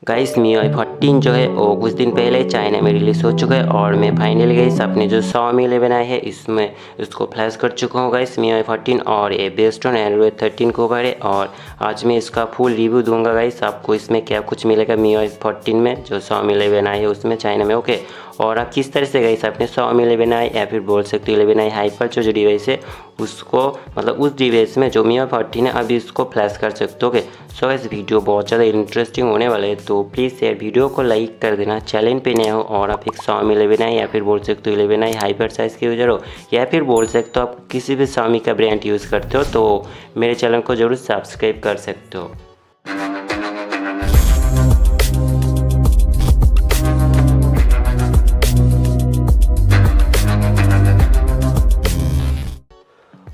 Guys MIUI 14 जो है वो कुछ दिन पहले चाइना में रिलीज़ हो चुका है और मैं फाइनली गाइस अपने जो Xiaomi 11 आई है इसमें इसको फ्लैश कर चुका हूँ गाइस MIUI 14 और ये बेस्ड ऑन एंड्रॉयड 13 के ऊपर है। और आज मैं इसका फुल रिव्यू दूंगा गाइस, आपको इसमें क्या कुछ मिलेगा MIUI 14 में जो Xiaomi 11 आई है उसमें चाइना में। ओके, और आप किस तरह से गाइस अपने Xiaomi 11 आई या फिर बोल सकते हो 11 आई हाइपर जो डिवाइस है उसको मतलब उस डिवाइस में जो MIUI 14 है अभी इसको फ्लैश कर सकते हो। ओके, सो गाइस वीडियो बहुत ज़्यादा इंटरेस्टिंग होने वाला है, तो प्लीज़ यार वीडियो को लाइक कर देना। चैनल पे नए हो और आप एक Xiaomi 11 आई या फिर बोल सकते हो 11 आई हाइपर साइज़ के यूज़र हो या फिर बोल सकते हो आप किसी भी Xiaomi का ब्रांड यूज़ करते हो तो मेरे चैनल को ज़रूर सब्सक्राइब कर सकते हो।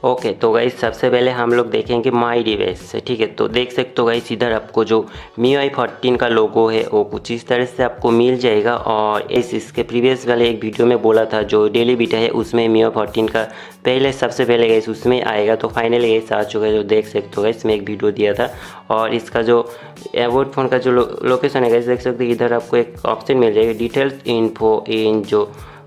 ओके, तो गाइस सबसे पहले हम लोग देखेंगे माई डिवाइस से, ठीक है। तो देख सकते हो गाइस इधर आपको जो MIUI 14 का लोगो है वो कुछ इस तरह से आपको मिल जाएगा। और इसके प्रीवियस वाले एक वीडियो में बोला था जो डेली बीटा है उसमें MIUI 14 का पहले सबसे पहले गाइस उसमें आएगा, तो फाइनली गाइस आ चुका है। जो देख सकते हो गाइस मैं एक वीडियो दिया था और इसका जो एबोट फ़ोन का जो लोकेशन है गाइस देख सकते हो इधर आपको एक ऑप्शन मिल जाएगा डिटेल्स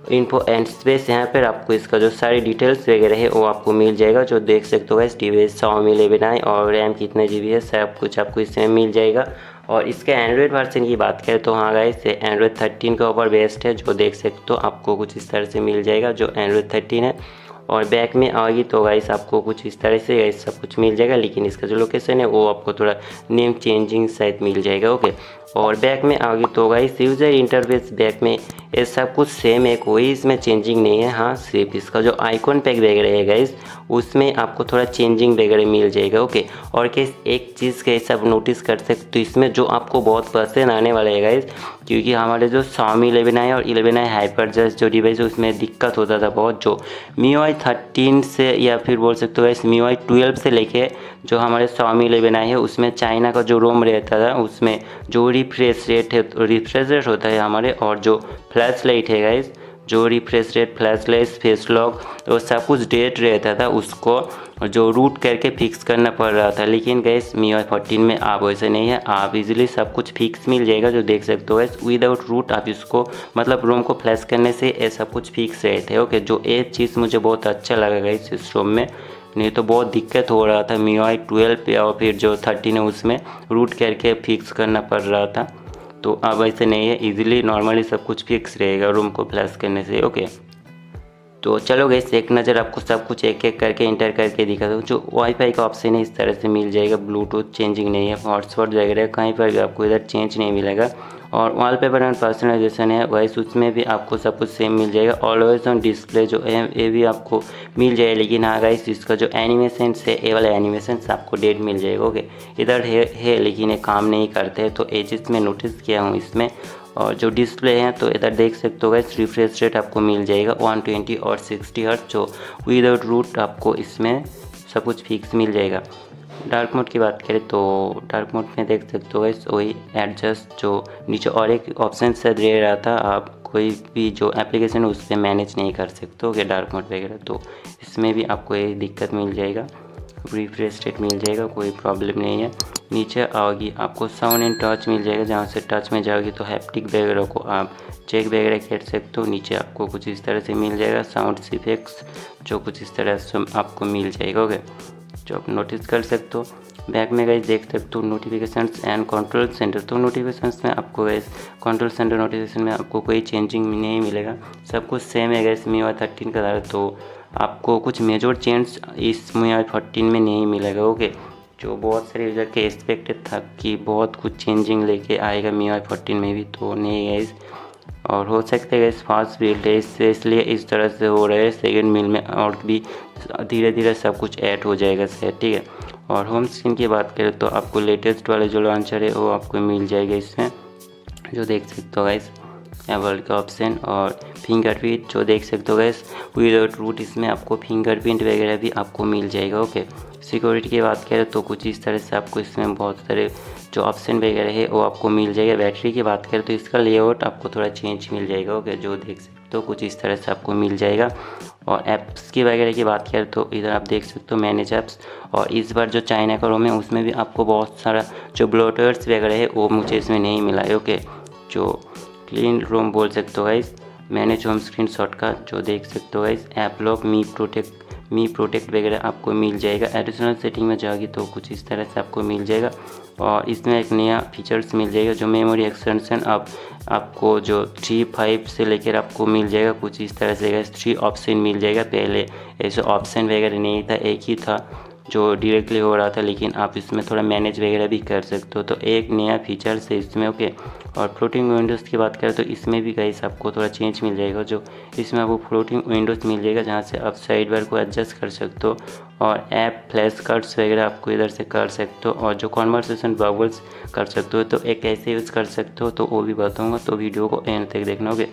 इन्फो एंड स्पेस। यहाँ पर आपको इसका जो सारी डिटेल्स वगैरह है वो आपको मिल जाएगा। जो देख सकते हो इस डिवाइस Xiaomi 11 आई और रैम कितने GB है सब कुछ आपको इसमें मिल जाएगा। और इसके एंड्रॉयड वर्जन की बात करें तो हाँ गाइस एंड्रॉयड 13 के ऊपर बेस्ड है। जो देख सकते हो आपको कुछ इस तरह से मिल जाएगा जो एंड्रॉयड 13 है। और बैक में आएगी तो गाइस आपको कुछ इस तरह से गाइस सब कुछ मिल जाएगा, लेकिन इसका जो लोकेशन है वो आपको थोड़ा नेम चेंजिंग शायद मिल जाएगा। ओके, और बैक में आएगी तो गाइस यूज़र इंटरफेस बैक में ये सब कुछ सेम है, कोई इसमें चेंजिंग नहीं है। हाँ सिर्फ इसका जो आइकॉन पैक वगैरह है गाइस उसमें आपको थोड़ा चेंजिंग वगैरह मिल जाएगा। ओके, और कैस एक चीज़ कैसे आप नोटिस कर सकते हो इसमें जो आपको बहुत पसंद आने वाला है गाइस, क्योंकि हमारे जो Xiaomi 11 आई और 11 आई हाइपर जस्ट जो डिवाइस है उसमें दिक्कत होता था बहुत। जो MIUI 13 से या फिर बोल सकते हो गाइस MIUI 12 से लेके जो हमारे Xiaomi 11 आई है उसमें चाइना का जो रोम रहता था उसमें जो रिफ्रेश रेट होता है हमारे, और जो फ्लैश लाइट है गाइस जो refresh rate flash light face lock वो सब कुछ डेट रहता था उसको जो रूट करके फिक्स करना पड़ रहा था। लेकिन गैस MIUI 14 में आप वैसे नहीं है, आप इजीली सब कुछ फिक्स मिल जाएगा। जो देख सकते हो गैस विदाउट रूट आप इसको मतलब रोम को फ्लैश करने से ये सब कुछ फिक्स रहते हैं। ओके, जो एक चीज़ मुझे बहुत अच्छा लगा गैस इस रोम में, नहीं तो बहुत दिक्कत हो रहा था MIUI 12 या फिर जो 13 है उसमें रूट करके फिक्स करना पड़ रहा था। तो अब ऐसे नहीं है, इजीली नॉर्मली सब कुछ फिक्स रहेगा रूम को फ्लैश करने से। ओके, तो चलो गैस एक नज़र आपको सब कुछ एक एक करके इंटर करके दिखा दूँ। जो वाईफाई का ऑप्शन है इस तरह से मिल जाएगा, ब्लूटूथ चेंजिंग नहीं है, हॉटस्पॉट वगैरह कहीं पर भी आपको इधर चेंज नहीं मिलेगा। और वॉलपेपर एंड पर्सनलाइजेशन है वैसे उसमें भी आपको सब कुछ सेम मिल जाएगा। ऑलवेज ऑन डिस्प्ले जो है ये भी आपको मिल जाएगा, लेकिन हाँ गाइस इसका जो एनिमेशन है ये वाला एनिमेशन आपको डेट मिल जाएगा। ओके, इधर है लेकिन ये काम नहीं करते, तो ये चीज़ मैं नोटिस किया हूँ इसमें। और जो डिस्प्ले हैं तो इधर देख सकते हो गाइस रिफ्रेश रेट आपको मिल जाएगा 120 और 60 हर्ट्ज। जो विदाउट रूट आपको इसमें सब कुछ फिक्स मिल जाएगा। डार्क मोड की बात करें तो डार्क मोड में देख सकते हो गाइस वही एडजस्ट जो नीचे और एक ऑप्शन से दे रहा था, आप कोई भी जो एप्लीकेशन है उस पर मैनेज नहीं कर सकते हो डार्क मोड वगैरह, तो इसमें भी आपको ये दिक्कत मिल जाएगा। रिफ्रेश रेट मिल जाएगा, कोई प्रॉब्लम नहीं है। नीचे आओगी आपको साउंड एंड टच मिल जाएगा, जहाँ से टच में जाओगी तो हैप्टिक वगैरह को आप चेक वगैरह कर सकते हो। नीचे आपको कुछ इस तरह से मिल जाएगा साउंड इफेक्ट्स जो कुछ इस तरह से आपको मिल जाएगा। ओके, जो आप नोटिस कर सकते हो। बैक में गाइस देख सकते हो नोटिफिकेशंस एंड कंट्रोल सेंटर, तो नोटिफिकेशंस में आपको गाइस कंट्रोल सेंटर नोटिफिकेशन में आपको कोई चेंजिंग नहीं मिलेगा, सब कुछ सेम है गाइस MIUI 13 का था। तो आपको कुछ मेजर चेंज इस MIUI 14 में नहीं मिलेगा। ओके, जो बहुत सारे यूज़र के एक्सपेक्टेड था कि बहुत कुछ चेंजिंग लेके आएगा MIUI 14 में भी, तो नहीं गाइस। और हो सकता है इस फास्ट बिल्ड है इसलिए इस तरह से हो रहा है। सेकेंड मिल में और भी धीरे धीरे सब कुछ ऐड हो जाएगा सर, ठीक है। और होम स्क्रीन की बात करें तो आपको लेटेस्ट वाले जो लॉन्चर है वो आपको मिल जाएगा इसमें, जो देख सकते हो गाइस एबल का ऑप्शन। और फिंगरप्रिंट जो देख सकते हो गाइस विदाउट रूट इसमें आपको फिंगरप्रिंट वगैरह भी आपको मिल जाएगा। ओके, सिक्योरिटी की बात करें तो कुछ इस तरह से आपको इसमें बहुत सारे जो ऑप्शन वगैरह है वो आपको मिल जाएगा। बैटरी की बात करें तो इसका लेआउट आपको थोड़ा चेंज मिल जाएगा। ओके, जो देख सकते हो कुछ इस तरह से आपको मिल जाएगा। और ऐप्स की वगैरह की बात करें तो इधर आप देख सकते हो मैनेज ऐप्स। और इस बार जो चाइना का रोम है उसमें भी आपको बहुत सारा जो ब्लोटर्स वगैरह है वो मुझे इसमें नहीं मिला है। ओके, जो क्लीन रोम बोल सकते हो guys, manage home screen shot का जो देख सकते हो गाइस, ऐप लॉक, मी प्रोटेक्ट वगैरह आपको मिल जाएगा। एडिशनल सेटिंग में जाओगी तो कुछ इस तरह से आपको मिल जाएगा। और इसमें एक नया फीचर्स मिल जाएगा जो मेमोरी एक्सटेंशन आपको जो 3.5 से लेकर आपको मिल जाएगा कुछ इस तरह से। 3 ऑप्शन मिल जाएगा, पहले ऐसे ऑप्शन वगैरह नहीं था, एक ही था जो डायरेक्टली हो रहा था, लेकिन आप इसमें थोड़ा मैनेज वगैरह भी कर सकते हो। तो एक नया फीचर्स है इसमें। ओके, और फ्लोटिंग विंडोज़ की बात करें तो इसमें भी गाइस आपको थोड़ा चेंज मिल जाएगा। जो इसमें आपको फ्लोटिंग विंडोज़ मिल जाएगा जहाँ से आप साइड बार को एडजस्ट कर सकते हो और ऐप फ्लैश कार्ड्स वगैरह आपको इधर से कर सकते हो और जो कॉन्वर्सेशन बबल्स कर सकते हो। तो एक कैसे यूज़ कर सकते हो तो वो भी बताऊँगा, तो वीडियो को एंड तक देखना। ओके,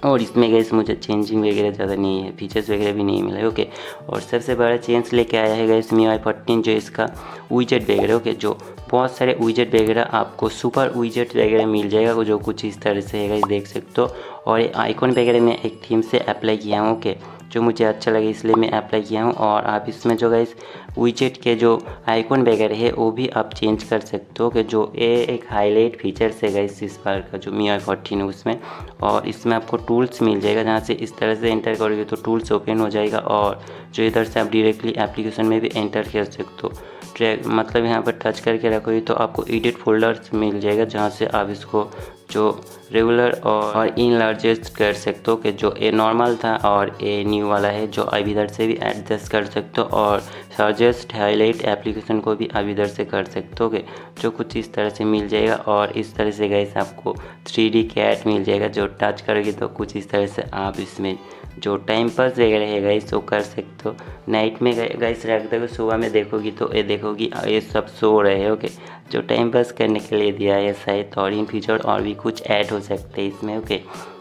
और इसमें गैस मुझे चेंजिंग वगैरह ज़्यादा नहीं है, फीचर्स वगैरह भी नहीं मिला है। ओके, और सबसे बड़ा चेंज लेके आया है गैस MIUI 14 जो इसका विजेट वगैरह। ओके, जो बहुत सारे विजेट वगैरह आपको सुपर विजेट वगैरह मिल जाएगा जो कुछ इस तरह से है गाइस, देख सकते हो। और ये आइकॉन वगैरह मैं एक थीम से अप्लाई किया हूँ। ओके, जो मुझे अच्छा लगे इसलिए मैं अप्लाई किया हूँ। और आप इसमें जो गाइस विजेट के जो आइकॉन वगैरह है वो भी आप चेंज कर सकते हो कि जो ये एक हाईलाइट फीचर्स है गाइस इस बार का जो MIUI 14 है उसमें। और इसमें आपको टूल्स मिल जाएगा जहाँ से इस तरह से एंटर करोगे तो टूल्स ओपन हो जाएगा और जो इधर से आप डायरेक्टली एप्लीकेशन में भी एंटर कर सकते हो। ट्रैक मतलब यहाँ पर टच करके रखोगे तो आपको एडिट फोल्डर्स मिल जाएगा जहाँ से आप इसको जो रेगुलर और इनलार्जेस्ट कर सकते हो कि जो ए नॉर्मल था और ए न्यू वाला है जो आप इधर से भी एडजस्ट कर सकते हो। और सजेस्ट हाईलाइट एप्लीकेशन को भी आप इधर से कर सकते हो कि जो कुछ इस तरह से मिल जाएगा। और इस तरह से गाइस आपको 3D कैट मिल जाएगा जो टच करोगे तो कुछ इस तरह से आप इसमें जो टाइम पास वगैरह है गाइस वो कर सकते हो। नाइट में गाइस रख दोगे, सुबह में देखोगी तो ये देखोगी ये सब सो रहे हैं। ओके, जो टाइम पास करने के लिए दिया है शायद, और इन फीचर और भी कुछ ऐड हो सकते हैं इसमें। ओके,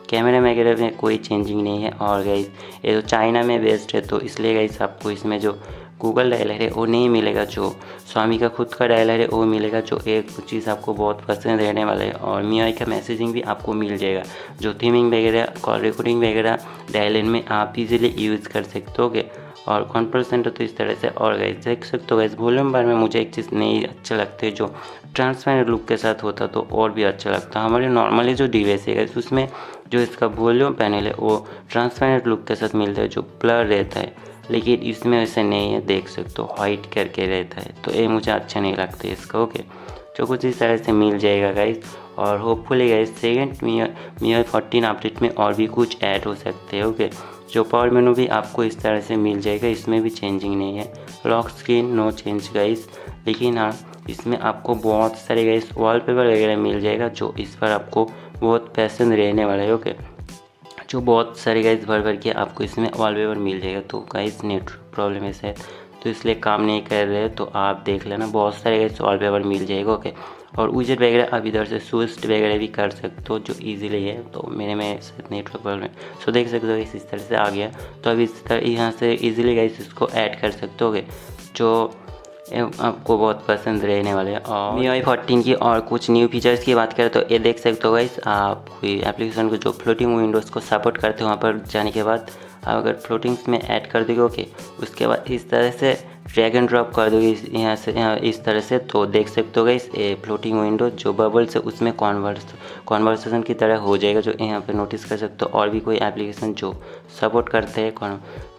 कैमरा वगैरह में कोई चेंजिंग नहीं है। और गाइस ये तो चाइना में बेस्ड है तो इसलिए गाइस आपको इसमें जो गूगल डायलर है वो नहीं मिलेगा, जो स्वामी का खुद का डायलर है वो मिलेगा, जो एक चीज़ आपको बहुत पसंद रहने वाला है। और MIUI का मैसेजिंग भी आपको मिल जाएगा, जो थीमिंग वगैरह कॉल रिकॉर्डिंग वगैरह डायलर में आप इजीली यूज़ कर सकते होगे। और कॉन्पर्सेंट तो इस तरह से। और गाइस देख सकते हो गाइस वॉल्यूम बार में मुझे एक चीज़ नहीं अच्छा लगता है, जो ट्रांसपेरेंट लुक के साथ होता तो और भी अच्छा लगता। हमारे नॉर्मली जो डिवाइस है गाइस उसमें जो इसका वॉल्यूम पैनल है वो ट्रांसपेरेंट लुक के साथ मिलता है जो ब्लर रहता है, लेकिन इसमें वैसे नहीं है, देख सकते हो वाइट करके रहता है, तो ये मुझे अच्छा नहीं लगता है इसका। ओके, जो कुछ इस तरह से मिल जाएगा गाइस। और hopefully guys second MIUI 14 update में और भी कुछ ऐड हो सकते हैं। ओके, जो पावर मेनू भी आपको इस तरह से मिल जाएगा, इसमें भी चेंजिंग नहीं है। Lock screen no change guys, लेकिन हाँ इसमें आपको बहुत सारे गाइस वॉलपेपर वगैरह मिल जाएगा जो इस पर आपको बहुत पसंद रहने वाला है। ओके, जो बहुत सारे गाइस भर के आपको इसमें वॉलपेपर मिल जाएगा। तो गाइस नेट प्रॉब्लम है शायद तो इसलिए काम नहीं कर रहे, तो आप देख लेना बहुत सारे गाइस वॉलपेपर मिल जाएगा। ओके, और विजेट वगैरह आप इधर से स्विच वगैरह भी कर सकते हो जो इजीली है, तो मेरे में शायद नेटवर्क प्रॉब्लम है। सो देख सकते हो इस तरह से आ गया, तो अब इस तरह यहाँ से इजीली गाइस इसको ऐड कर सकते हो जो आपको बहुत पसंद रहने वाले हैं। और MIUI 14 की और कुछ न्यू फीचर्स की बात करें तो ये देख सकते हो गाइस, आप कोई एप्लीकेशन को जो फ्लोटिंग विंडोज़ को सपोर्ट करते हो वहाँ पर जाने के बाद आप अगर फ्लोटिंग्स में ऐड कर दोगे ओके, उसके बाद इस तरह से ड्रैग एंड ड्रॉप कर दोगे यहाँ से यहाँ इस तरह से, तो देख सकते हो गाइस ये फ्लोटिंग विंडो जो बबल्स है उसमें कॉन्वर्सेशन की तरह हो जाएगा, जो यहाँ पे नोटिस कर सकते हो। और भी कोई एप्लीकेशन जो सपोर्ट करते हैं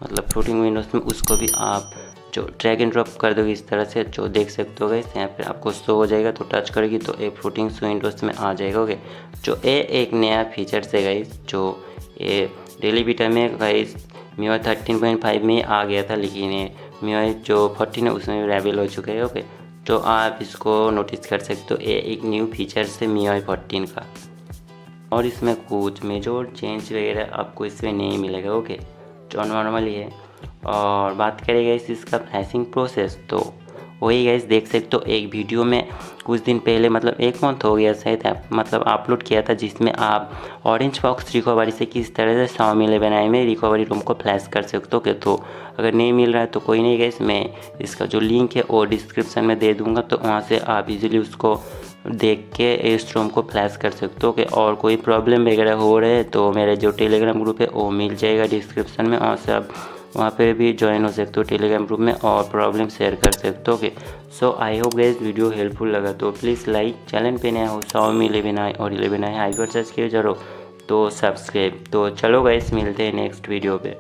मतलब फ्लोटिंग विंडोज़ में, उसको भी आप जो ड्रैग एंड ड्रॉप कर दोगे इस तरह से, जो देख सकते हो गाइस यहाँ पे आपको शो हो जाएगा, तो टच करेगी तो ये फ्लोटिंग विंडोज़ में आ जाएगा। ओके, जो ये एक नया फीचर है गाइस, जो ये डेली बीटा में गाइस MIUI 13.5 में आ गया था, लेकिन ये MIUI जो 14 है उसमें भी अवेलेबल हो चुका है। ओके, तो आप इसको नोटिस कर सकते हो, ये एक न्यू फीचर है MIUI 14 का। और इसमें कुछ मेजर चेंज वगैरह आपको इसमें नहीं मिलेगा। ओके, जो नॉर्मली है। और बात करेंगे इसका फ्लैशिंग प्रोसेस, तो वही गाइस देख सकते हो एक वीडियो में कुछ दिन पहले मतलब 1 मंथ हो गया शायद मतलब अपलोड किया था, जिसमें आप ऑरेंज बॉक्स रिकवरी से किस तरह से Xiaomi 11i में रिकवरी रूम को फ्लैश कर सकते हो। तो अगर नहीं मिल रहा है तो कोई नहीं गाइस, मैं इसका जो लिंक है वो डिस्क्रिप्शन में दे दूँगा, तो वहाँ से आप इजीली उसको देख के इस रोम को फ्लैश कर सकते हो कि और कोई प्रॉब्लम वगैरह हो रहे हैं तो मेरा जो टेलीग्राम ग्रुप है वो मिल जाएगा डिस्क्रिप्शन में, और से आप वहाँ पे भी ज्वाइन हो सकते हो टेलीग्राम ग्रुप में और प्रॉब्लम शेयर कर सकते हो। Okay, so I hope guys video helpful लगा तो प्लीज़ लाइक, चैनल पे नया हो Xiaomi 11i और 11i हाइपर सर्च किए जरूर तो सब्सक्राइब। तो चलो गाइस मिलते हैं नेक्स्ट वीडियो पे।